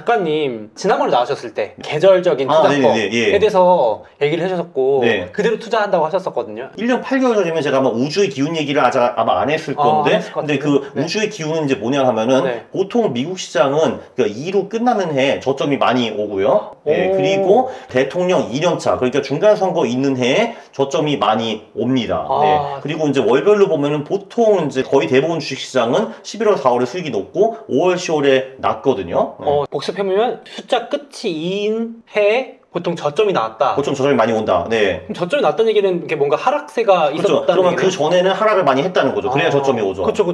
작가님 지난번에 나오셨을 때 계절적인 투자법에 예. 대해서 얘기를 해주셨고 네. 그대로 투자한다고 하셨었거든요. 1년 8개월 전이면 제가 아마 우주의 기운 얘기를 아마 안 했을 건데, 근데 그 우주의 기운은 이제 뭐냐 하면은 보통 미국 시장은 그 2로 끝나는 해에 저점이 많이 오고요. 그리고 대통령 2년차, 그러니까 중간 선거 있는 해에 저점이 많이 옵니다. 그리고 이제 월별로 보면은 보통 이제 거의 대부분 주식시장은 11월, 4월에 수익이 높고 5월, 10월에 낮거든요. 복습해보면 숫자 끝이 2인 해에 보통 저점이 나왔다. 보통 저점이 많이 온다. 그럼 저점이 났다는 얘기는 이게 뭔가 하락세가 있었다는 그러면 얘기는? 그 전에는 하락을 많이 했다는 거죠. 그래야 저점이 오죠. 그렇죠.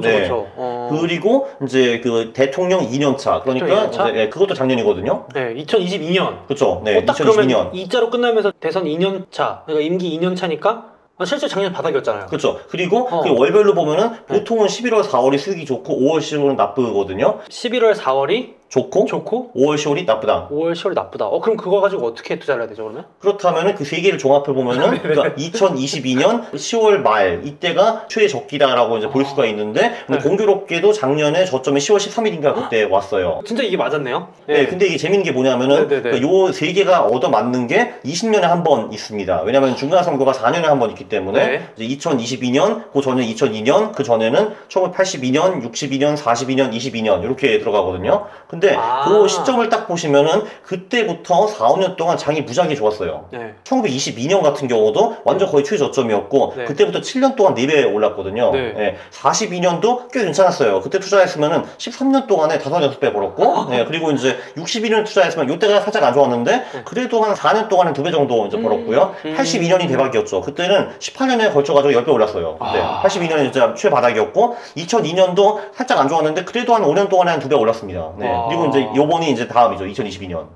그리고 이제 그 대통령 2년차, 그러니까 이제 그것도 작년이거든요. 2022년. 그렇죠. 딱 2022년. 그러면 2자로 끝나면서 대선 2년차, 그러니까 임기 2년차니까 실제 작년 바닥이었잖아요. 그렇죠. 그리고 그 월별로 보면은 보통은 11월, 4월이 수익이 좋고 5월, 10월은 나쁘거든요. 11월, 4월이 좋고 5월, 10월이 나쁘다. 5월, 10월이 나쁘다. 그럼 그거 가지고 어떻게 투자를 해야 되죠, 그러면? 그렇다면은 그 세 개를 종합해 보면은 그러니까 2022년 10월 말 이때가 최적기다라고 이제 볼 수가 있는데, 근데 공교롭게도 작년에 저점이 10월 13일인가 그때 왔어요. 진짜 이게 맞았네요. 근데 이게 재밌는 게 뭐냐면은 그러니까 요 세 개가 얻어맞는 게 20년에 한 번 있습니다. 왜냐면 중간 선거가 4년에 한 번 있기 때문에 이제 2022년, 그 전에 2002년, 그 전에는 1982년, 62년, 42년, 22년 이렇게 들어가거든요. 근데 그 시점을 딱 보시면은 그때부터 4, 5년 동안 장이 무지하게 좋았어요. 1922년 같은 경우도 완전 거의 최저점이었고 그때부터 7년 동안 4배 올랐거든요. 42년도 꽤 괜찮았어요. 그때 투자했으면은 13년 동안에 5, 6배 벌었고 그리고 이제 61년 투자했으면 이때가 살짝 안 좋았는데 그래도 한 4년 동안은 2배 정도 이제 벌었고요. 82년이 대박이었죠. 그때는 18년에 걸쳐가지고 10배 올랐어요. 82년이 진짜 최바닥이었고 2002년도 살짝 안 좋았는데 그래도 한 5년 동안에 한 2배 올랐습니다. 그리고 이제 요번이 이제 다음이죠. 2022년.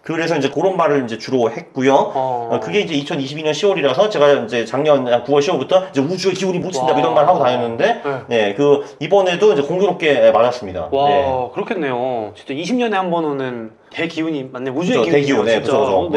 그래서 이제 그런 말을 이제 주로 했고요. 그게 이제 2022년 10월이라서 제가 이제 작년 9월 10월부터 이제 우주의 기운이 묻힌다 이런 말 하고 다녔는데, 그 이번에도 이제 공교롭게 맞았습니다. 와, 그렇겠네요. 진짜 20년에 한 번 오는 대기운이 맞네. 우주의 기운이 대기운, 그렇죠.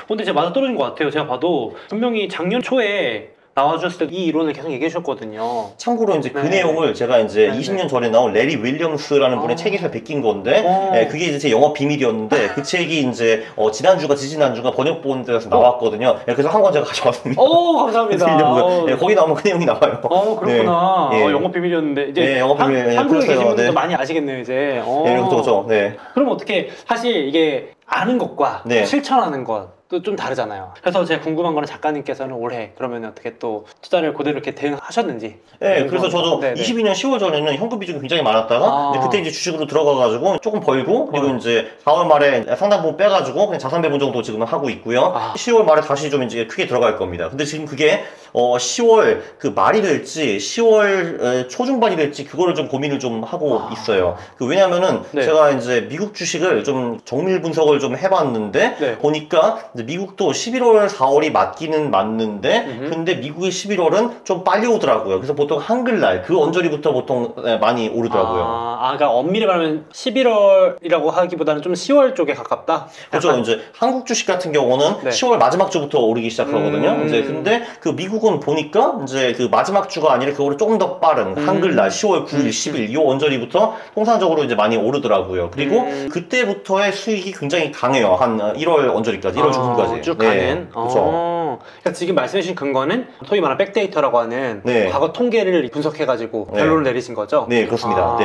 근데 제가 맞아 떨어진 것 같아요. 제가 봐도 분명히 작년 초에 나와주셨을 때 이 이론을 계속 얘기해 주셨거든요. 참고로 이제 그 내용을 제가 이제 20년 전에 나온 레리 윌리엄스라는 분의 책에서 베낀 건데, 그게 이제 제 영업 비밀이었는데, 그 책이 이제 지난주가 지지난주가 번역본에서 나왔거든요. 그래서 한 권 제가 가져왔습니다. 감사합니다. 거기 나오면 그 내용이 나와요. 그렇구나. 영업 비밀이었는데 이제 영업 비밀. 한국에 계신 분들도 많이 아시겠네요, 이제. 그렇죠. 그럼 어떻게 사실 이게 아는 것과 실천하는 것 또 좀 다르잖아요. 그래서 제가 궁금한 거는 작가님께서는 올해 그러면 어떻게 또 투자를 그대로 이렇게 대응하셨는지. 그래서 저도 22년 10월 전에는 현금 비중이 굉장히 많았다가 그때 이제 주식으로 들어가가지고 조금 벌고 그리고 이제 4월 말에 상당 부분 빼가지고 그냥 자산 배분 정도 지금은 하고 있고요. 10월 말에 다시 좀 이제 크게 들어갈 겁니다. 근데 지금 그게 10월 그 말이 될지 10월 초중반이 될지 그거를 좀 고민을 좀 하고 있어요. 왜냐면은 제가 이제 미국 주식을 좀 정밀 분석을 좀 해봤는데 보니까 미국도 11월, 4월이 맞기는 맞는데 근데 미국의 11월은 좀 빨리 오더라고요. 그래서 보통 한글날 그 언저리부터 보통 많이 오르더라고요. 그러니까 엄밀히 말하면 11월이라고 하기보다는 좀 10월 쪽에 가깝다? 그렇죠. 이제 한국 주식 같은 경우는 10월 마지막 주부터 오르기 시작하거든요. 이제 근데 그 미국은 보니까 이제 그 마지막 주가 아니라 그거를 조금 더 빠른 한글날 10월 9일, 10일 이 언저리부터 통상적으로 이제 많이 오르더라고요. 그리고 그때부터의 수익이 굉장히 강해요. 한 1월 언저리까지, 1월 중순까지. 쭉 가는? 그렇죠. 그러니까 지금 말씀해주신 근거는 소위 말하는 백데이터라고 하는 과거 통계를 분석해가지고 결론을 내리신 거죠? 네, 그렇습니다.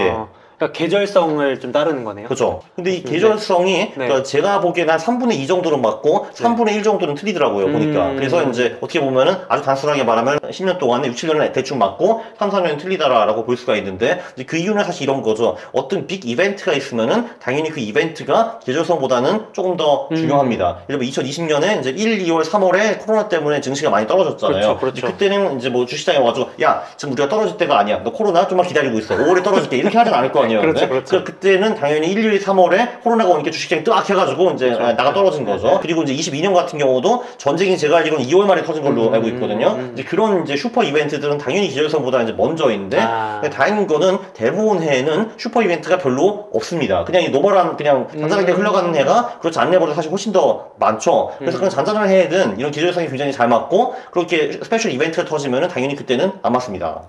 그러니까 계절성을 좀 따르는 거네요. 그렇죠. 근데 이 계절성이 그러니까 제가 보기에는 한 3분의 2 정도는 맞고 3분의 1 정도는 틀리더라고요. 보니까. 그래서 이제 어떻게 보면은 아주 단순하게 말하면 10년 동안에 6, 7년은 대충 맞고 3, 4년은 틀리다라고 볼 수가 있는데 이제 그 이유는 사실 이런 거죠. 어떤 빅 이벤트가 있으면은 당연히 그 이벤트가 계절성보다는 조금 더 중요합니다. 예를 들면 2020년에 이제 1, 2월, 3월에 코로나 때문에 증시가 많이 떨어졌잖아요. 그렇죠. 그때는 이제 뭐 주시장에 와가지고 야, 지금 우리가 떨어질 때가 아니야. 너 코로나 좀만 기다리고 있어. 5월에 떨어질게. 이렇게 하진 않을 거 아니에요. 그렇죠. 그때는 당연히 1, 2, 3월에 코로나가 오니까 주식시장이 뜨악 해가지고 이제 나가 떨어진 거죠. 그리고 이제 22년 같은 경우도 전쟁이 제가 알기로는 2월 말에 터진 걸로 알고 있거든요. 이제 그런 이제 슈퍼 이벤트들은 당연히 계절성보다 이제 먼저인데 다행인 거는 대부분 해에는 슈퍼 이벤트가 별로 없습니다. 그냥 이 노멀한 그냥 잔잔하게 흘러가는 해가 그렇지 않은 해보다 사실 훨씬 더 많죠. 그래서 그냥 잔잔한 해에는 이런 계절성이 굉장히 잘 맞고 그렇게 스페셜 이벤트가 터지면은 당연히 그때는 안 맞습니다.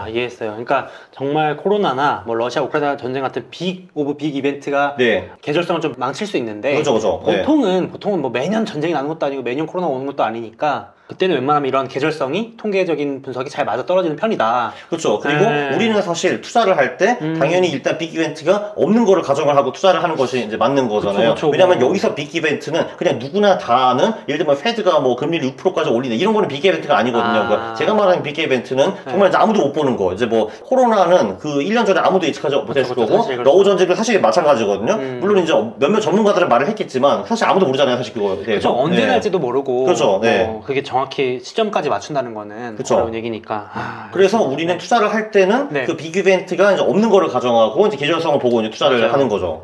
이해했어요. 그러니까 정말 코로나나 뭐 러시아 우크라이나 우크라이나 전쟁 같은 빅 오브 빅 이벤트가 네. 계절성을 좀 망칠 수 있는데 그렇죠. 보통은 뭐 매년 전쟁이 나는 것도 아니고 매년 코로나 오는 것도 아니니까 그때는 웬만하면 이런 계절성이 통계적인 분석이 잘 맞아떨어지는 편이다. 그렇죠. 그리고 우리는 사실 투자를 할 때 당연히 일단 빅 이벤트가 없는 거를 가정을 하고 투자를 하는 것이 이제 맞는 거잖아요. 그쵸. 왜냐하면 여기서 빅 이벤트는 그냥 누구나 다 아는, 예를 들면 페드가 뭐 금리를 6%까지 올리네 이런 거는 빅 이벤트가 아니거든요. 그러니까 제가 말하는 빅 이벤트는 정말 아무도 못 보는 거. 이제 뭐 코로나는 그 1년 전에 아무도 예측하지 못했을 거고 러우 전쟁도 사실 마찬가지거든요. 물론 이제 몇몇 전문가들은 말을 했겠지만 사실 아무도 모르잖아요. 사실 그거. 그렇죠. 언제 날지도 모르고. 그렇죠. 그게 정확히 시점까지 맞춘다는 거는 어려운 얘기니까. 그래서 우리는 투자를 할 때는 그 빅 이벤트가 이제 없는 거를 가정하고 이제 계절성을 보고 이제 투자를 하는 거죠.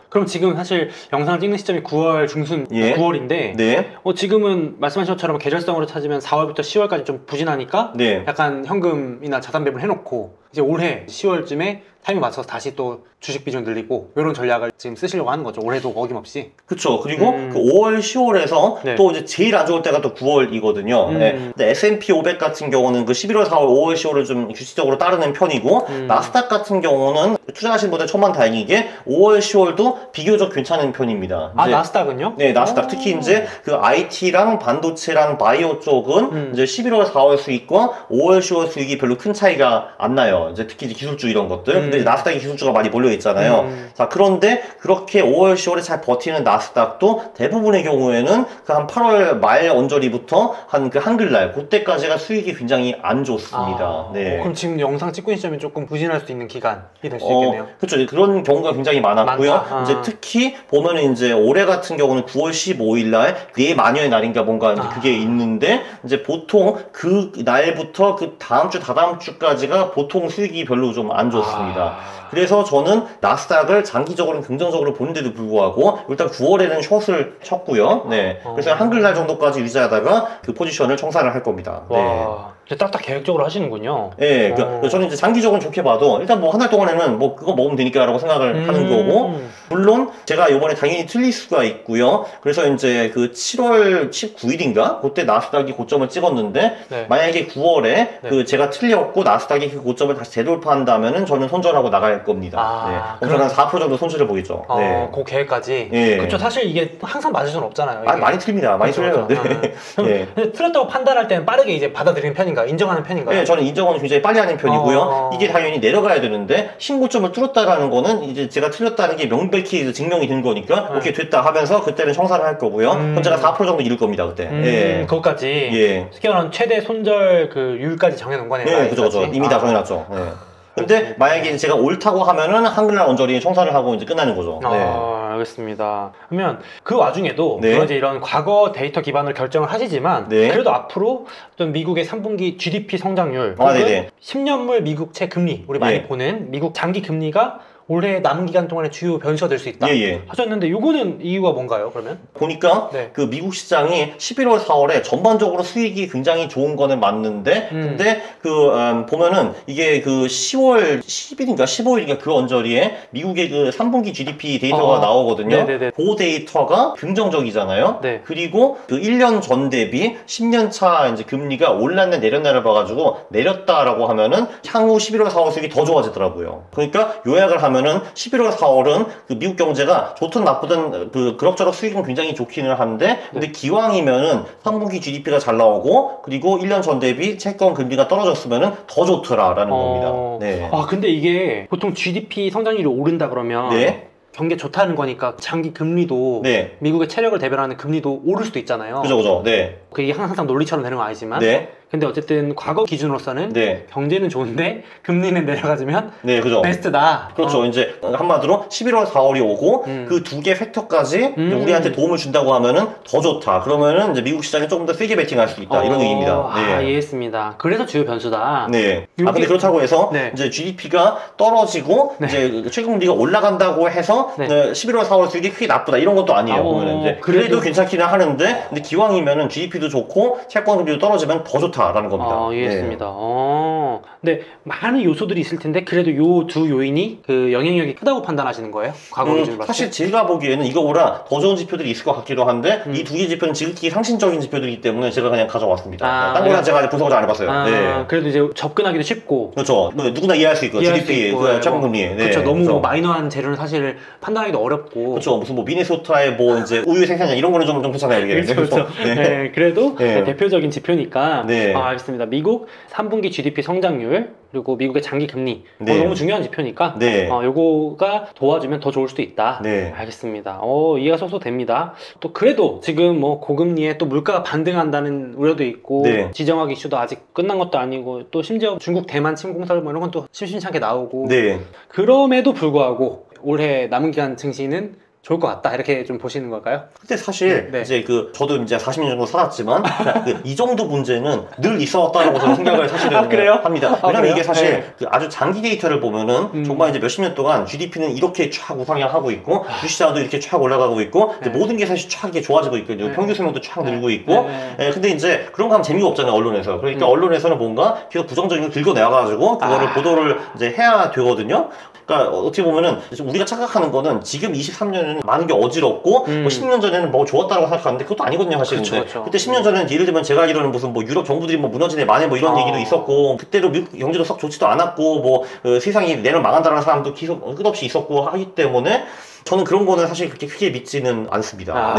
그럼 지금 사실 영상을 찍는 시점이 9월 중순, 9월인데 지금은 말씀하신 것처럼 계절성으로 찾으면 4월부터 10월까지 좀 부진하니까 약간 현금이나 자산 배분을 해놓고 이제 올해 10월쯤에 타이밍 맞춰서 다시 또 주식 비중 늘리고 이런 전략을 지금 쓰시려고 하는 거죠. 올해도 어김없이. 그렇죠. 그리고 그 5월, 10월에서 또 이제 제일 안 좋을 때가 또 9월이거든요. 근데 S&P 500 같은 경우는 그 11월, 4월, 5월, 10월을 좀 규칙적으로 따르는 편이고 나스닥 같은 경우는 투자하신 분들 천만다행이게 5월, 10월도 비교적 괜찮은 편입니다. 나스닥은요? 네, 나스닥 특히 이제 그 IT랑 반도체랑 바이오 쪽은 이제 11월, 4월 수익과 5월, 10월 수익이 별로 큰 차이가 안 나요. 이제 특히 이제 기술주 이런 것들. 근데 나스닥이 기술주가 많이 몰려 있잖아요. 자, 그런데 그렇게 5월, 10월에 잘 버티는 나스닥도 대부분의 경우에는 그 한 8월 말 언저리부터 한 그 한글날 그때까지가 수익이 굉장히 안 좋습니다. 그럼 지금 영상 찍고 있는 시점이 조금 부진할 수 있는 기간이 될 수 있겠네요. 그렇죠. 그런 경우가 굉장히 많았고요. 이제 특히 보면은 이제 올해 같은 경우는 9월 15일 날 뇌마녀의 날인가 뭔가 이제 그게 있는데 이제 보통 그 날부터 그 다음 주 다다음 주까지가 보통 수익이 별로 좀 안 좋습니다. 그래서 저는 나스닥을 장기적으로는 긍정적으로 보는데도 불구하고 일단 9월에는 숏을 쳤고요. 그래서 한글날 정도까지 유지하다가 그 포지션을 청산을 할 겁니다. 딱딱 계획적으로 하시는군요. 저는 이제 장기적으로 좋게 봐도 일단 뭐 한 달 동안에는 뭐 그거 먹으면 되니까 라고 생각을 하는 거고, 물론 제가 이번에 당연히 틀릴 수가 있고요. 그래서 이제 그 7월 19일인가 그때 나스닥이 고점을 찍었는데 만약에 9월에 그 제가 틀렸고 나스닥이 그 고점을 다시 재돌파한다면은 저는 손절하고 나갈 겁니다. 그럼 저는 4% 정도 손실을 보겠죠. 그 계획까지. 그렇죠. 사실 이게 항상 맞을 수는 없잖아요. 이게. 많이 틀립니다. 많이 틀려요. 근데 틀렸다고 판단할 때는 빠르게 이제 받아들이는 편인가요? 인정하는 편인가요? 네, 저는 인정은 굉장히 빨리 하는 편이고요. 이게 당연히 내려가야 되는데 신고점을 뚫었다라는 거는 이제 제가 틀렸다는 게 명백히 증명이 된 거니까 오케이 됐다 하면서 그때는 청산을 할 거고요. 그럼 제가 4% 정도 잃을 겁니다 그때. 그것까지. 쉽게 말하면 최대 손절 그 율까지 정해놓은 거네요. 그죠. 이미 다 정해놨죠. 근데 만약에 제가 옳다고 하면은 한글날 언저리 청산을 하고 이제 끝나는 거죠. 알겠습니다. 그러면 그 와중에도 물론 이제 이런 과거 데이터 기반으로 결정을 하시지만 그래도 앞으로 좀 미국의 3분기 GDP 성장률, 10년물 미국채 금리, 우리 많이 보는 미국 장기 금리가 올해 남은 기간 동안에 주요 변수가 될 수 있다 하셨는데 요거는 이유가 뭔가요 그러면? 보니까 그 미국 시장이 11월 4월에 전반적으로 수익이 굉장히 좋은 거는 맞는데 근데 그 보면은 이게 그 10월 10일인가 15일인가 그 언저리에 미국의 그 3분기 GDP 데이터가 나오거든요. 그 데이터가 긍정적이잖아요. 그리고 그 1년 전 대비 10년 차 이제 금리가 올랐네 내렸나를 봐가지고 내렸다라고 하면은 향후 11월 4월 수익이 더 좋아지더라고요. 그러니까 요약을 하면 은 11월 4월은 그 미국 경제가 좋든 나쁘든 그 그럭저럭 수익은 굉장히 좋기는 한데 근데 기왕이면은 3분기 GDP가 잘 나오고 그리고 1년 전 대비 채권 금리가 떨어졌으면은 더 좋더라라는 겁니다. 근데 이게 보통 GDP 성장률이 오른다 그러면 경기가 좋다는 거니까 장기 금리도 미국의 체력을 대변하는 금리도 오를 수도 있잖아요. 그죠. 그게 항상 논리처럼 되는 건 아니지만 근데 어쨌든 과거 기준으로서는 경제는 좋은데 금리는 내려가지면 베스트다. 그렇죠. 이제 한마디로 11월 4월이 오고 그 두 개 팩터까지 우리한테 도움을 준다고 하면은 더 좋다. 그러면은 이제 미국 시장에 조금 더 세게 베팅할 수 있다. 이런 얘기입니다. 이해했습니다. 그래서 주요 변수다. 근데 그렇다고 해서 이제 GDP가 떨어지고 이제 최고금리가 올라간다고 해서 11월 4월 수익이 크게 나쁘다. 이런 것도 아니에요. 보면은 이제 그래도 괜찮기는 하는데 근데 기왕이면은 GDP도 좋고 채권금리도 떨어지면 더 좋다. 좋다라는 겁니다. 이해했습니다. 근데 많은 요소들이 있을 텐데 그래도 요 두 요인이 그 영향력이 크다고 판단하시는 거예요? 과거 기준으로 봤을 때? 사실 제가 보기에는 이거보다 더 좋은 지표들이 있을 것 같기도 한데 이 두 개 지표는 지극히 상신적인 지표들이기 때문에 제가 그냥 가져왔습니다. 딴 거는 제가 아직 분석을 잘 안 해봤어요. 그래도 이제 접근하기도 쉽고. 그렇죠. 누구나 이해할 수 있고 GDP, 최고금리. 그렇죠. 너무 뭐 마이너한 재료는 사실 판단하기도 어렵고. 그렇죠. 무슨 뭐 미네소타의 뭐 이제 우유 생산량 이런 거는 좀 괜찮아요. 이게. 그렇죠. 네. 그래도 대표적인 지표니까. 알겠습니다. 미국 3분기 GDP 성장률 그리고 미국의 장기 금리 너무 중요한 지표니까 요거가 도와주면 더 좋을 수도 있다. 알겠습니다. 이해가 쏙쏙 됩니다. 또 그래도 지금 뭐 고금리에 또 물가가 반등한다는 우려도 있고 지정학 이슈도 아직 끝난 것도 아니고 또 심지어 중국 대만 침공설 뭐 이런 건 또 심심찮게 나오고 그럼에도 불구하고 올해 남은 기간 증시는 좋을 것 같다 이렇게 좀 보시는 걸까요? 근데 사실 이제 저도 이제 40년 정도 살았지만 이 정도 문제는 늘 있어왔다고 저는 생각을 사실은 합니다. 왜냐면 이게 사실 아주 장기 데이터를 보면은 정말 이제 몇십 년 동안 GDP는 이렇게 쫙 우상향하고 있고 주시장도 이렇게 쫙 올라가고 있고 모든 게 사실 쫙 좋아지고 있고 평균 수명도 쫙 늘고 있고 근데 이제 그런 거 하면 재미가 없잖아요 언론에서. 그러니까 언론에서는 뭔가 계속 부정적인 걸 긁어내가지고 그거를 보도를 이제 해야 되거든요. 그러니까 어떻게 보면은 우리가 착각하는 거는 지금 23년에는 많은 게 어지럽고 뭐 10년 전에는 뭐 좋았다고 생각하는데 그것도 아니거든요 사실은. 그때 10년 전에는 예를 들면 제가 알기로는 무슨 뭐 유럽 정부들이 뭐 무너지네 마네 뭐 이런 얘기도 있었고 그때도 미국 경제도 썩 좋지도 않았고 뭐 세상이 내년 망한다는 사람도 계속 끝없이 있었고 하기 때문에 저는 그런 거는 사실 그렇게 크게 믿지는 않습니다.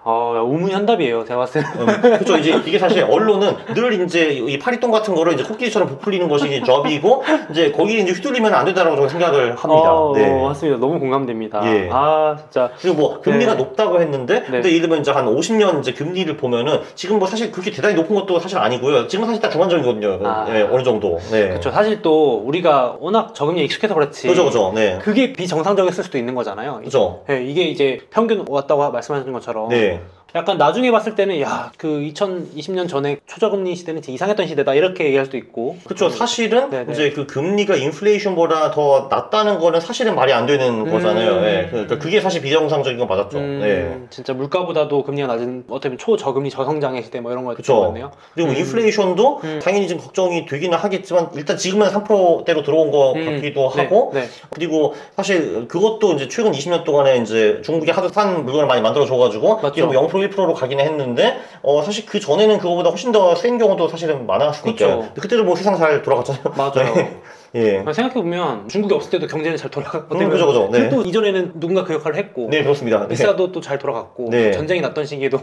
우문현답이에요, 제가 봤을 때는. 그렇죠. 이게 사실 언론은 늘 이제 이 파리똥 같은 거를 이제 코끼리처럼 부풀리는 것이 접이고 이제 거기에 이제 휘둘리면 안 된다라고 저는 생각을 합니다. 맞습니다. 너무 공감됩니다. 진짜. 그리고 뭐 금리가 높다고 했는데, 근데 예를 들면 이제 한 50년 이제 금리를 보면은 지금 뭐 사실 그렇게 대단히 높은 것도 사실 아니고요. 지금 사실 딱 중간적이거든요. 어느 정도. 그렇죠. 사실 또 우리가 워낙 적응에 익숙해서 그렇지. 그렇죠. 그게 비정상적일 수도 있는 거잖아요. 그렇죠. 이게 이제 평균 왔다고 말씀하신 것처럼. 약간 나중에 봤을 때는 그 2020년 전에 초저금리 시대는 이상했던 시대다 이렇게 얘기할 수도 있고. 그렇죠. 사실은 이제 그 금리가 인플레이션보다 더 낮다는 거는 사실은 말이 안 되는 거잖아요. 그러니까 그게 사실 비정상적인 건 맞았죠. 진짜 물가보다도 금리가 낮은 어떻게 보면 초저금리 저성장의 시대 뭐 이런 거 같네요. 그리고 인플레이션도 당연히 좀 걱정이 되기는 하겠지만 일단 지금은 3%대로 들어온 거 같기도 하고 그리고 사실 그것도 이제 최근 20년 동안에 이제 중국이 하도 싼 물건을 많이 만들어 줘가지고 이게 뭐 0% 1%로 가긴 했는데 사실 그 전에는 그거보다 훨씬 더 센 경우도 사실은 많았으니까 그때도 뭐 세상 잘 돌아갔잖아요. 맞아요. 생각해보면 중국이 없을 때도 경제는 잘 돌아갔거든요. 그죠. 또 이전에는 누군가 그 역할을 했고 그렇습니다. 비싸도 또 잘 돌아갔고 전쟁이 났던 시기에도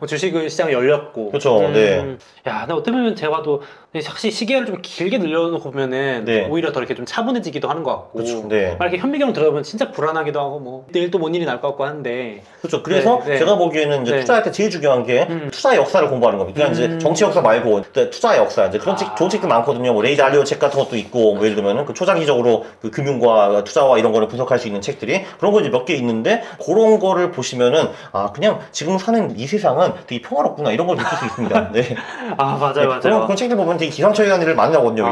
주식 시장이 열렸고 그렇죠. 근데 어떻게 보면 제가 봐도 사실 시계를 좀 길게 늘려놓고 보면은 오히려 더 이렇게 좀 차분해지기도 하는 것 같고 이렇게 현미경을 들어보면 진짜 불안하기도 하고 뭐 내일 또 뭔 일이 날 것 같고 한데 그렇죠. 그래서 제가 보기에는 이제 투자할 때 제일 중요한 게 투자의 역사를 공부하는 겁니다. 그러니까 이제 정치 역사 말고 투자의 역사 이제 그런 좋은 책도 많거든요. 뭐 레이 달리오 책 같은 것도 있고 뭐 예를 들면은 그 초장기적으로 그 금융과 투자와 이런 거를 분석할 수 있는 책들이 그런 거 이제 몇 개 있는데 그런 거를 보시면은 그냥 지금 사는 이 세상은 되게 평화롭구나 이런 걸 느낄 수 있습니다. 맞아요. 그런 책들 보면 되게 기상천외한 일을 많이 나거든요.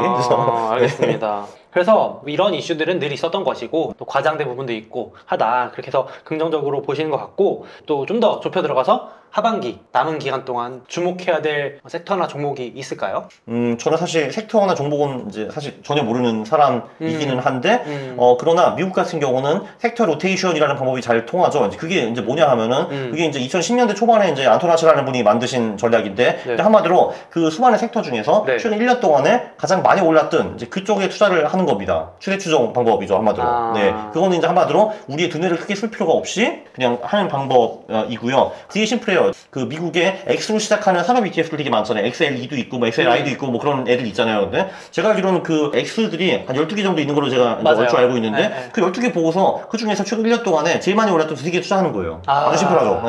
알겠습니다. 그래서 이런 이슈들은 늘 있었던 것이고 또 과장된 부분도 있고 하다 그렇게 해서 긍정적으로 보시는 것 같고 또 좀 더 좁혀 들어가서 하반기 남은 기간 동안 주목해야 될 섹터나 종목이 있을까요? 저는 사실 섹터나 종목은 이제 사실 전혀 모르는 사람이기는 한데 그러나 미국 같은 경우는 섹터 로테이션이라는 방법이 잘 통하죠. 이제 그게 이제 뭐냐 하면은 그게 이제 2010년대 초반에 이제 안토나치라는 분이 만드신 전략인데 한마디로 그 수많은 섹터 중에서 최근 1년 동안에 가장 많이 올랐던 이제 그쪽에 투자를 하는 겁니다. 추세 추정 방법이죠 한마디로. 그거는 이제 한마디로 우리의 두뇌를 크게 쓸 필요가 없이 그냥 하는 방법이고요. 되게 심플해요. 그 미국의 X로 시작하는 산업 ETF들 되게 많잖아요. XLE도 있고 뭐 XLI도 있고 뭐 그런 애들 있잖아요. 근데 제가 알기로는 그 X들이 한 12개 정도 있는 걸로 제가 얼추 알고 있는데 그 12개 보고서 그 중에서 최근 1년 동안에 제일 많이 올랐던 2개 투자하는 거예요. 아주 심플하죠.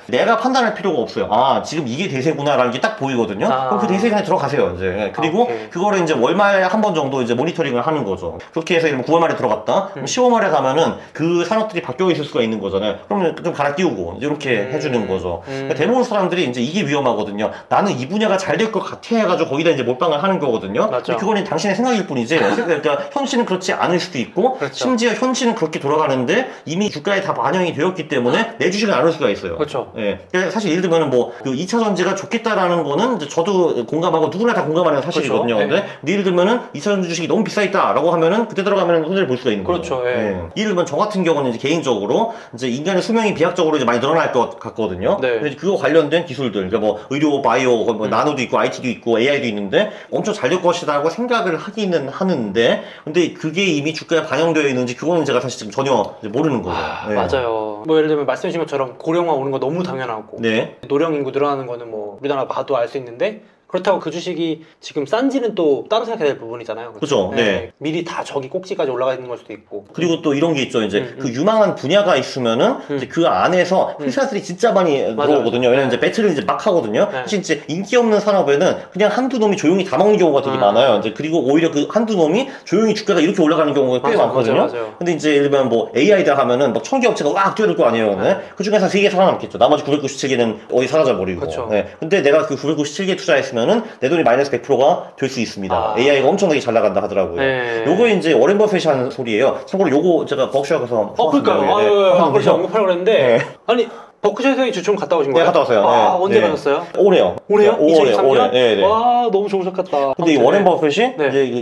내가 판단할 필요가 없어요. 지금 이게 대세구나라는 게 딱 보이거든요. 그럼 그 대세에 그냥 들어가세요. 이제 그리고 그거를 이제 월말에 한 번 정도 이제 모니터링 홀딩을 하는 거죠. 그렇게 해서 9월 말에 들어갔다. 그럼 10월 말에 가면은 그 산업들이 바뀌어 있을 수가 있는 거잖아요. 그러면 좀 갈아 끼우고 이렇게 해주는 거죠. 그러니까 대부분 사람들이 이제 이게 위험하거든요. 나는 이 분야가 잘 될 것 같아 해가지고 거기다 이제 몰빵을 하는 거거든요. 맞죠. 그거는 당신의 생각일 뿐이지. 그러니까 현실은 그렇지 않을 수도 있고, 그렇죠. 심지어 현실은 그렇게 돌아가는데 이미 주가에 다 반영이 되었기 때문에 내 주식을 안 올 수가 있어요. 그렇죠. 예. 그러니까 사실 예를 들면 뭐 그 2차 전지가 좋겠다라는 거는 이제 저도 공감하고 누구나 다 공감하는 사실이거든요. 그렇죠. 근데 예를 들면은 2차 전지 주식이 너무 비싸 있다라고 하면은 그때 들어가면은 손해를 볼 수가 있는 거죠. 그렇죠. 예. 예를 들면 저 같은 경우는 이제 개인적으로 이제 인간의 수명이 비약적으로 이제 많이 늘어날 것 같거든요. 네. 근데 그거 관련된 기술들, 그러니까 뭐 의료, 바이오, 뭐 나노도 있고 IT도 있고 AI도 있는데 엄청 잘 될 것이다라고 생각을 하기는 하는데, 근데 그게 이미 주가에 반영되어 있는지 그거는 제가 사실 지금 전혀 모르는 거죠. 네. 맞아요. 뭐 예를 들면 말씀해주신 것처럼 고령화 오는 거 너무 당연하고, 네. 노령 인구 늘어나는 거는 뭐 우리나라 봐도 알 수 있는데, 그렇다고 그 주식이 지금 싼지는 또 따로 생각해야 될 부분이잖아요. 그렇죠. 네. 미리 다 저기 꼭지까지 올라가 있는 걸 수도 있고. 그리고 또 이런 게 있죠. 이제 그 유망한 분야가 있으면은 이제 그 안에서 회사들이 진짜 많이 들어오거든요. 왜냐면 이제 배틀을 이제 막 하거든요. 사실 이제 인기 없는 산업에는 그냥 한두 놈이 조용히 다 먹는 경우가 되게 많아요. 이제 그리고 오히려 그 한두 놈이 조용히 주가가 이렇게 올라가는 경우가 꽤 많거든요. 맞아요. 근데 이제 예를 들면 뭐 AI다 하면은 막 1000개 업체가 막 뛰어들 거 아니에요. 그 중에서 3개 살아남겠죠. 나머지 997개는 어디 사라져 버리고. 그렇죠. 네. 근데 내가 그 997개 투자했으면은 내 돈이 마이너스 100%가 될 수 있습니다. AI가 엄청나게 잘 나간다 하더라고요. 네. 요거 이제 워렌 버핏이 하는 소리예요. 참고로 요거 제가 버크셔 가서 그러니까요. 한번 언급하려고 했는데 네. 아니 버크셔에서 주총 갔다 오신 거예요? 네, 갔다 왔어요. 언제 네. 가셨어요? 올해요. 올해요? 2023년? 올해. 네, 네. 와, 너무 좋으셨겠다. 근데 이 워렌 버핏이 이제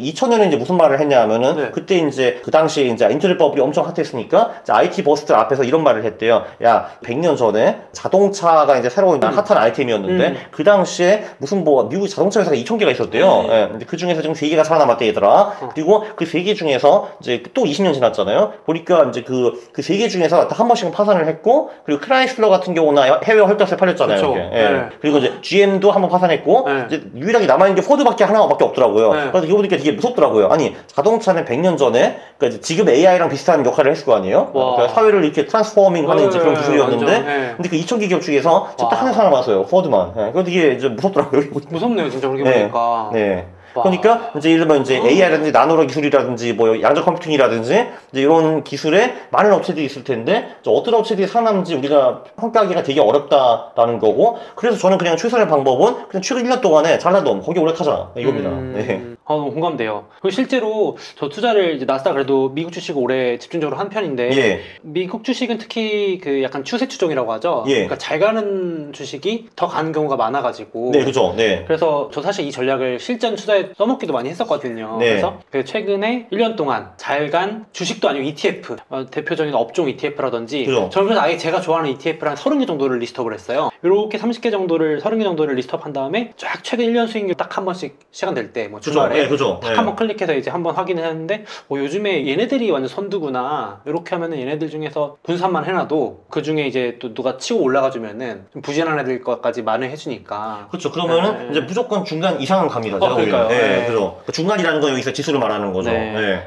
2000년에 이제 무슨 말을 했냐 하면은 그때 이제 그 당시에 이제 인터넷 버블이 엄청 핫했으니까 IT 버스트 앞에서 이런 말을 했대요. 야, 100년 전에 자동차가 이제 새로운 핫한 아이템이었는데 그 당시에 무슨 뭐 미국 자동차 회사가 2000개가 있었대요. 예. 근데 그 중에서 지금 3개가 살아남았대 얘들아. 그리고 그 3개 중에서 이제 또 20년 지났잖아요. 보니까 이제 그 3개 중에서 한 번씩은 파산을 했고, 그리고 크라이슬러 같은 경우나 해외 헐떡에 팔렸잖아요. 그렇죠. 예. 그리고 이제 GM도 한번 파산했고, 이제 유일하게 남아있는 게 포드밖에 하나밖에 없더라고요. 그래서 이거 보니까 되게 무섭더라고요. 아니, 자동차는 100년 전에, 그러니까 지금 AI랑 비슷한 역할을 했을 거 아니에요? 그러니까 사회를 이렇게 트랜스포밍 하는 이제 그런 기술이었는데, 근데 그 2000개 기업 중에서 딱 하나 살아남았어요. 포드만. 그래서 이게 이제 무섭더라고요. 무섭네요, 진짜 그렇게 보니까. 네. 그러니까 이제 예를 들면 이제 AI라든지 나노로 기술이라든지 뭐 양자 컴퓨팅이라든지 이제 이런 기술에 많은 업체들이 있을 텐데 어떤 업체들이 살아남는지 우리가 평가하기가 되게 어렵다라는 거고, 그래서 저는 그냥 최선의 방법은 그냥 최근 1년 동안에 잘라도 거기 오래 타자 이겁니다. 네. 너무 공감돼요. 그리고 실제로 저 투자를 이제 나스닥 그래도 미국 주식 올해 집중적으로 한 편인데 미국 주식은 특히 그 약간 추세 추종이라고 하죠. 그러니까 잘 가는 주식이 더 가는 경우가 많아가지고. 네, 그렇죠. 네. 그래서 저 사실 이 전략을 실전 투자에 써먹기도 많이 했었거든요. 그래서 최근에 1년 동안 잘 간 주식도 아니고 ETF, 대표적인 업종 ETF라든지 저는 그래서 아예 제가 좋아하는 ETF를 한 30개 정도를 리스트업을 했어요. 이렇게 30개 정도를 30개 정도를 리스트업 한 다음에 쫙 최근 1년 수익률 딱 한 번씩 시간될 때 뭐 주말에 딱 한번 클릭해서 이제 한번 확인을 했는데 요즘에 얘네들이 완전 선두구나, 이렇게 하면은 얘네들 중에서 분산만 해놔도 그 중에 이제 또 누가 치고 올라가주면은 좀 부진한 애들 것까지 만회해주니까. 그렇죠. 그러면은 이제 무조건 중간 이상은 갑니다. 제가 그러니까요. 네, 그죠. 중간이라는 건 여기서 지수를 말하는 거죠.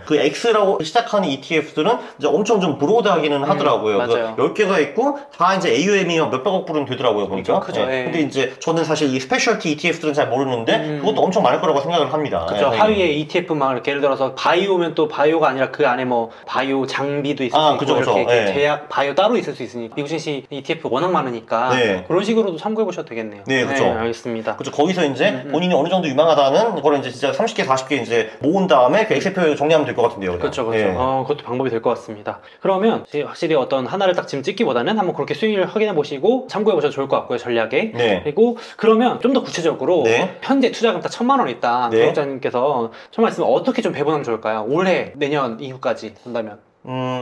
그 X라고 시작하는 ETF들은 이제 엄청 좀 브로드하기는 하더라고요. 맞아요. 10개가 있고 다 이제 AUM이 몇백억 불은 되더라고요, 보니까. 그죠. 근데 이제 저는 사실 이 스페셜티 ETF들은 잘 모르는데 그것도 엄청 많을 거라고 생각을 합니다. 그렇죠. 하위에 ETF만 이렇게 예를 들어서 바이오면 또 바이오가 아니라 그 안에 뭐 바이오 장비도 있을 수 있고 이렇게 제약 바이오 따로 있을 수 있으니까 미국 증시 ETF 워낙 많으니까 그런 식으로도 참고해 보셔도 되겠네요. 네, 그렇죠. 알겠습니다. 그렇죠. 거기서 이제 본인이 어느 정도 유망하다는 거를 이제 진짜 30개, 40개 이제 모은 다음에 그 엑셀표에 정리하면 될 것 같은데요. 그렇죠, 그렇죠. 그것도 방법이 될 것 같습니다. 그러면 확실히 어떤 하나를 딱 지금 찍기보다는 한번 그렇게 수익을 확인해 보시고 참고해 보셔도 좋을 것 같고요, 전략에. 그리고 그러면 좀 더 구체적으로 현재 투자금 딱 1000만 원 있다. 구독자님께서 정말 있으면 어떻게 좀 배분하면 좋을까요? 올해, 내년 이후까지 한다면.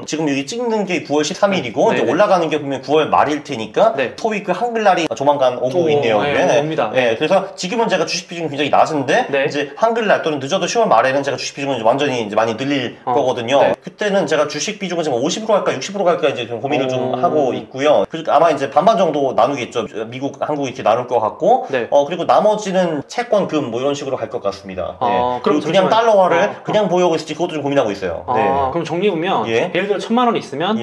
지금 여기 찍는 게 9월 13일이고 이제 올라가는 게 보면 9월 말일 테니까 토익 그 한글날이 조만간 오고 있네요. 옵니다. 그래서 지금은 제가 주식 비중이 굉장히 낮은데 이제 한글날 또는 늦어도 10월 말에는 제가 주식 비중을 완전히 이제 많이 늘릴 거거든요. 그때는 제가 주식 비중을 지금 50으로 할까 60으로 갈까 이제 좀 고민을 좀 하고 있고요. 그래서 아마 이제 반반 정도 나누겠죠. 미국, 한국 이렇게 나눌 것 같고 그리고 나머지는 채권, 금 뭐 이런 식으로 갈 것 같습니다. 그럼 그냥 달러화를 그냥 보유하고 있을지 그것도 좀 고민하고 있어요. 그럼 정리해보면 예를 들어 1000만 원이 있으면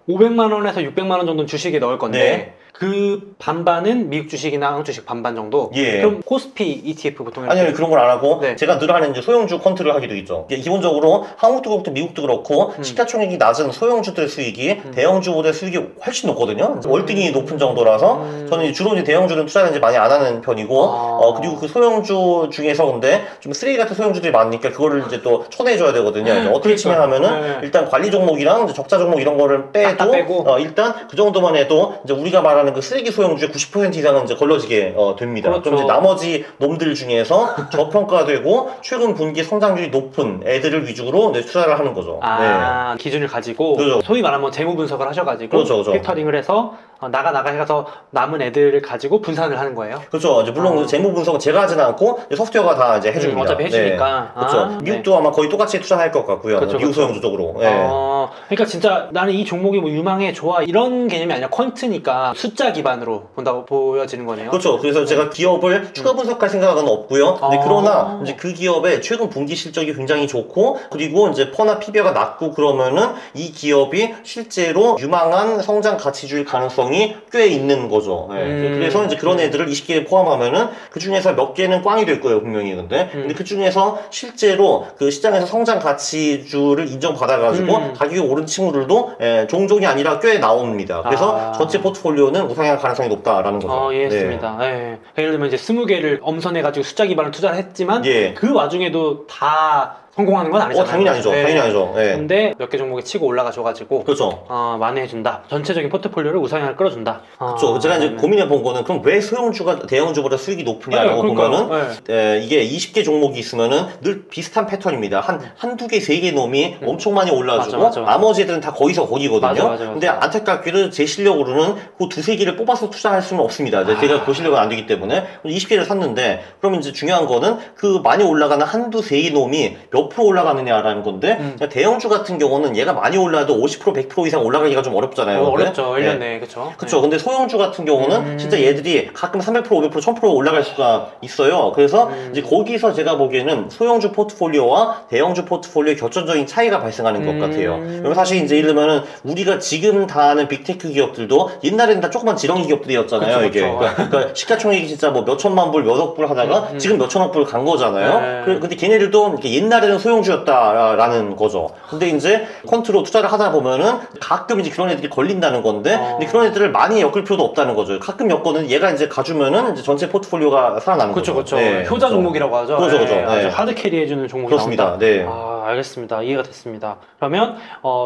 500만 원에서 600만 원 정도는 주식에 넣을 건데 그 반반은 미국 주식이나 한국 주식 반반 정도? 예. 그럼 코스피 ETF 보통 아니요, 그런 걸 안 하고 네. 제가 늘 하는 이제 소형주 컨트롤 하기도 있죠. 기본적으로 한국도 그렇고 미국도 그렇고 시가총액이 낮은 소형주들의 수익이 대형주보다 수익이 훨씬 높거든요. 월등히 높은 정도라서 저는 주로 이제 대형주는 투자를 이제 많이 안 하는 편이고 그리고 그 소형주 중에서 근데 좀 쓰레기 같은 소형주들이 많으니까 그거를 이제 또 쳐내줘야 되거든요. 이제 어떻게 치냐하면은 일단 관리 종목이랑 이제 적자 종목 이런 거를 빼도 일단 그 정도만 해도 이제 우리가 말하는 그 쓰레기 소형주의 90% 이상은 이제 걸러지게 됩니다. 그렇죠. 그럼 이제 나머지 놈들 중에서 저평가되고 최근 분기 성장률이 높은 애들을 위주로 이제 투자를 하는 거죠. 네. 기준을 가지고 그렇죠. 소위 말하면 재무 분석을 하셔가지고 그렇죠. 필터링을 해서 나가 해서 남은 애들을 가지고 분산을 하는 거예요. 그렇죠. 이제 물론 재무 분석은 제가 하지는 않고 소프트웨어가 다 이제 해줍니다. 어차피 해주니까. 네. 그렇죠. 미국도 아마 거의 똑같이 투자할 것 같고요. 그렇죠, 미국 소형주 쪽으로. 네. 그러니까 진짜 나는 이 종목이 뭐 유망해 좋아 이런 개념이 아니라 퀀트니까 숫자 기반으로 본다고 보여지는 거네요. 그렇죠. 그래서 제가 기업을 추가 분석할 생각은 없고요. 그러나 이제 그 기업의 최근 분기 실적이 굉장히 좋고 그리고 이제 퍼나 PBR가 낮고 그러면은 이 기업이 실제로 유망한 성장 가치주일 가능성이 꽤 있는 거죠. 네. 그래서 이제 그런 애들을 20개 포함하면은 그 중에서 몇 개는 꽝이 될 거예요, 분명히. 근데 그 중에서 실제로 그 시장에서 성장 가치주를 인정받아가지고 가격이 오른 친구들도 종종이 아니라 꽤 나옵니다. 그래서 전체 포트폴리오는 우상향 가능성이 높다라는 거죠. 이해했습니다. 네. 예를 들면 이제 20개를 엄선해가지고 숫자 기반으로 투자를 했지만 그 와중에도 다 성공하는 건 아니잖아요. 당연히 아니죠. 당연히 아니죠. 근데 몇 개 종목이 치고 올라가줘가지고 그렇죠. 만회해준다. 전체적인 포트폴리오를 우상향을 끌어준다. 그렇죠. 제가 이제 고민해본 거는 그럼 왜 소형주가 대형주보다 수익이 높으냐라고 보면은 이게 20개 종목이 있으면은 늘 비슷한 패턴입니다. 한두 개, 세 개 놈이 엄청 많이 올라주고 나머지 애들은 다 거기서 거기거든요. 근데 안타깝게도 제 실력으로는 그 두세 개를 뽑아서 투자할 수는 없습니다. 제가 그 실력은 안 되기 때문에 20개를 샀는데 그럼 이제 중요한 거는 그 많이 올라가는 한두 세 개 놈이 몇 프로 올라가느냐라는 건데 대형주 같은 경우는 얘가 많이 올라도 50% 100% 이상 올라가기가 좀 어렵잖아요. 어렵죠. 1년 내에. 그렇죠. 그렇죠. 근데 소형주 같은 경우는 진짜 얘들이 가끔 300% 500% 1000% 올라갈 수가 있어요. 그래서 이제 거기서 제가 보기에는 소형주 포트폴리오와 대형주 포트폴리오의 결정적인 차이가 발생하는 것 같아요. 그럼 사실 이제 예를 들면은 우리가 지금 다 아는 빅테크 기업들도 옛날에는 다 조그만 지렁이 기업들이었잖아요. 그쵸, 이게 그러니까 시가총액이 진짜 뭐 몇천만 불, 몇억 불 하다가 지금 몇천억 불 간 거잖아요. 근데 걔네들도 이렇게 옛날에는 소형주였다라는 거죠. 근데 이제 퀀트로 투자를 하다 보면은 가끔 이제 그런 애들이 걸린다는 건데 근데 그런 애들을 많이 엮을 필요도 없다는 거죠. 가끔 엮거는 얘가 이제 가주면은 이제 전체 포트폴리오가 살아나는 거죠. 그렇죠. 효자 종목이라고 하죠. 그렇죠. 아주 하드 캐리해주는 종목이 그렇습니다. 나온다. 네. 알겠습니다. 이해가 됐습니다. 그러면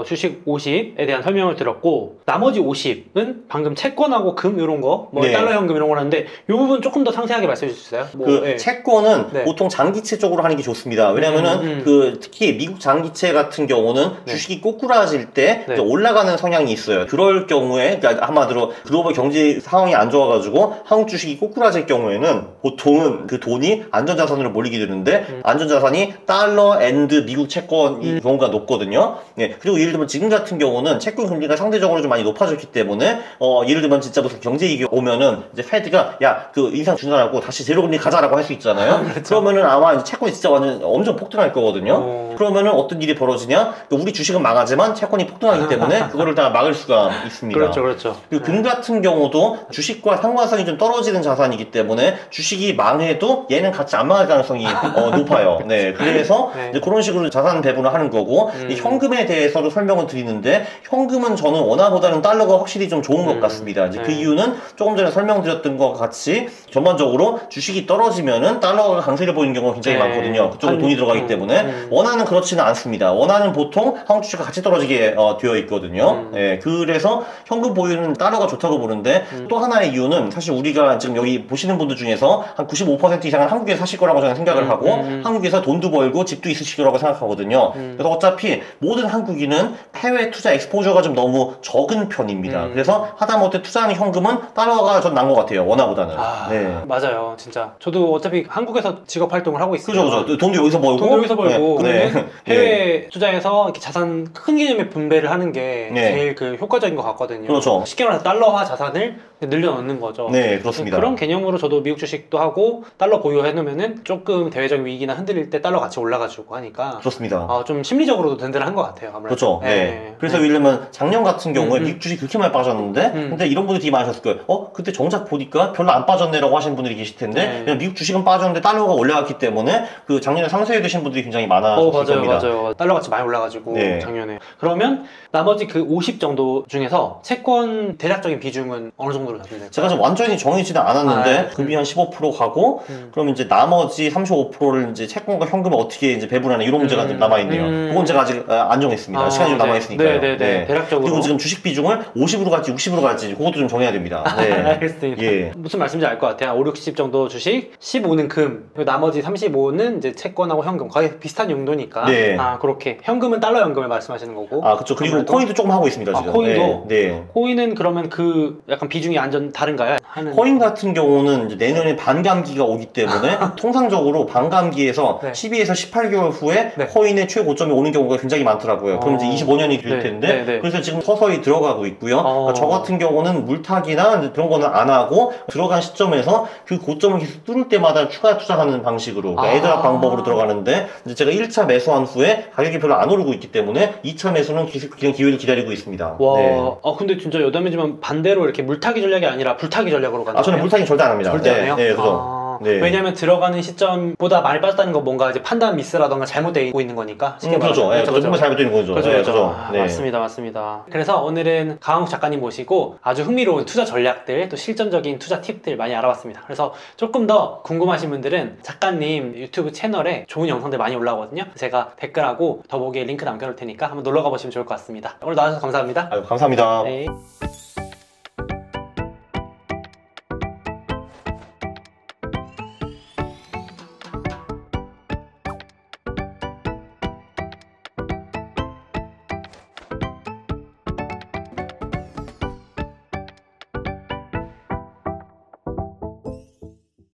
주식 50에 대한 설명을 들었고 나머지 50은 방금 채권하고 금 이런 거, 뭐 달러 현금 이런 걸 하는데 이 부분 조금 더 상세하게 말씀해 주실 수 있어요? 채권은 보통 장기채 쪽으로 하는 게 좋습니다. 왜냐면은 특히 미국 장기채 같은 경우는 주식이 꼬꾸라질 때 올라가는 성향이 있어요. 그럴 경우에 그러니까 한마디로 글로벌 경제 상황이 안 좋아가지고 한국 주식이 꼬꾸라질 경우에는 보통은 그 돈이 안전자산으로 몰리게 되는데 안전자산이 달러 앤드 미국 채권이 경우가 높거든요. 그리고 예를 들면 지금 같은 경우는 채권 금리가 상대적으로 좀 많이 높아졌기 때문에 예를 들면 진짜 무슨 경제 위기 오면은 이제 페드가 야 그 인상 중단하고 다시 제로 금리 가자라고 할 수 있잖아요. 그러면은 아마 이제 채권이 진짜 완전 엄청 폭등할 거거든요. 그러면은 어떤 일이 벌어지냐? 우리 주식은 망하지만 채권이 폭등하기 때문에 그거를 다 막을 수가 있습니다. 그렇죠. 그리고 금 같은 경우도 주식과 상관성이 좀 떨어지는 자산이기 때문에 주식이 망해도 얘는 같이 안 망할 가능성이 높아요. 그래서 이제 그런 식으로 자산 배분을 하는 거고 현금에 대해서도 설명을 드리는데 현금은 저는 원화보다는 달러가 확실히 좀 좋은 것 같습니다. 이제 그 이유는 조금 전에 설명드렸던 것 같이 전반적으로 주식이 떨어지면은 달러가 강세를 보이는 경우가 굉장히 많거든요. 그쪽으로 돈이 들어가기 때문에 원화는 그렇지는 않습니다. 원화는 보통 한국 주식과 같이 떨어지게 되어 있거든요. 그래서 현금 보유는 달러가 좋다고 보는데 또 하나의 이유는 사실 우리가 지금 여기 보시는 분들 중에서 한 95% 이상은 한국에서 사실 거라고 저는 생각을 하고 한국에서 돈도 벌고 집도 있으실 거라고 생각하거든요. 그래서 어차피 모든 한국인은 해외 투자 엑스포저가 좀 너무 적은 편입니다. 그래서 하다못해 투자하는 현금은 달러가 전 난 것 같아요. 원화보다는. 맞아요. 진짜. 저도 어차피 한국에서 직업 활동을 하고 있어요. 그죠. 돈도 여기서 벌고. 해외 투자에서 이렇게 자산 큰 개념의 분배를 하는 게 제일 그 효과적인 것 같거든요. 그렇죠. 쉽게 말해서 달러화 자산을 늘려놓는 거죠. 네, 그렇습니다. 그런 개념으로 저도 미국 주식도 하고 달러 보유해 놓으면은 조금 대외적인 위기나 흔들릴 때 달러 같이 올라가지고 하니까 그렇습니다. 좀 심리적으로도 든든한 것 같아요. 아무래도. 그렇죠. 네. 그래서 예를 들면 작년 같은 경우에 미국 주식 그렇게 많이 빠졌는데 근데 이런 분들이 되게 많으셨을 거예요. 그때 정작 보니까 별로 안 빠졌네라고 하시는 분들이 계실 텐데 그냥 미국 주식은 빠졌는데 달러가 올라갔기 때문에 그 작년에 상세해 두신 분들이 굉장히 많아졌을 겁니다. 맞아요. 달러 같이 많이 올라가지고 작년에. 그러면 나머지 그 50 정도 중에서 채권 대략적인 비중은 어느 정도로 잡으면 될까요? 제가 좀 완전히 정해지는 않았는데 금리 한 15% 가고 그럼 이제 나머지 35%를 이제 채권과 현금을 어떻게 이제 배분하는 이런 문제가 좀 남아 있네요. 그건 제가 아직 안 정했습니다. 시간이 좀 남아 있으니까요. 네. 대략적으로. 그리고 지금 주식 비중을 50으로 갈지 60으로 갈지 그것도 좀 정해야 됩니다. 네. 알겠습니다. 무슨 말씀인지 알 것 같아요. 5, 60 정도 주식, 15는 금, 그리고 나머지 35는 이제 채권하고 현금 거의 비슷한 용도니까. 그렇게 현금은 달러 현금을 말씀하시는 거고. 그렇죠. 그리고 코인도 조금 하고 있습니다. 지금. 코인도. 코인은 그러면 그 약간 비중이 완전 다른가요? 코인 같은 경우는 이제 내년에 반감기가 오기 때문에 통상적으로 반감기에서 12에서 18개월 후에 코인의 최고점이 오는 경우가 굉장히 많더라고요. 그럼 이제 25년이 될 텐데 그래서 지금 서서히 들어가고 있고요. 그러니까 저 같은 경우는 물타기나 그런 거는 안 하고 들어간 시점에서 그 고점을 계속 뚫을 때마다 추가 투자하는 방식으로 그러니까 애드락 방법으로 들어가는데 이제 제가 1차 매수한 후에 가격이 별로 안 오르고 있기 때문에 2차 매수는 계속 그냥 기회를 기다리고 있습니다. 근데 진짜 여담이지만 반대로 이렇게 물타기 전략이 아니라 불타기 전략으로 가는 거예요? 저는 물타기 절대 안 합니다. 절대 안 해요? 그래서 왜냐면 들어가는 시점보다 많이 빠졌다는 건 뭔가 이제 판단 미스라던가 잘못되고 있는 거니까. 그렇죠. 정말 잘못된 거죠. 그렇죠. 맞습니다. 그래서 오늘은 강한국 작가님 모시고 아주 흥미로운 투자 전략들, 또 실전적인 투자 팁들 많이 알아봤습니다. 그래서 조금 더 궁금하신 분들은 작가님 유튜브 채널에 좋은 영상들 많이 올라오거든요. 제가 댓글하고 더보기에 링크 남겨놓을 테니까 한번 놀러 가보시면 좋을 것 같습니다. 오늘 나와주셔서 감사합니다. 감사합니다. 네.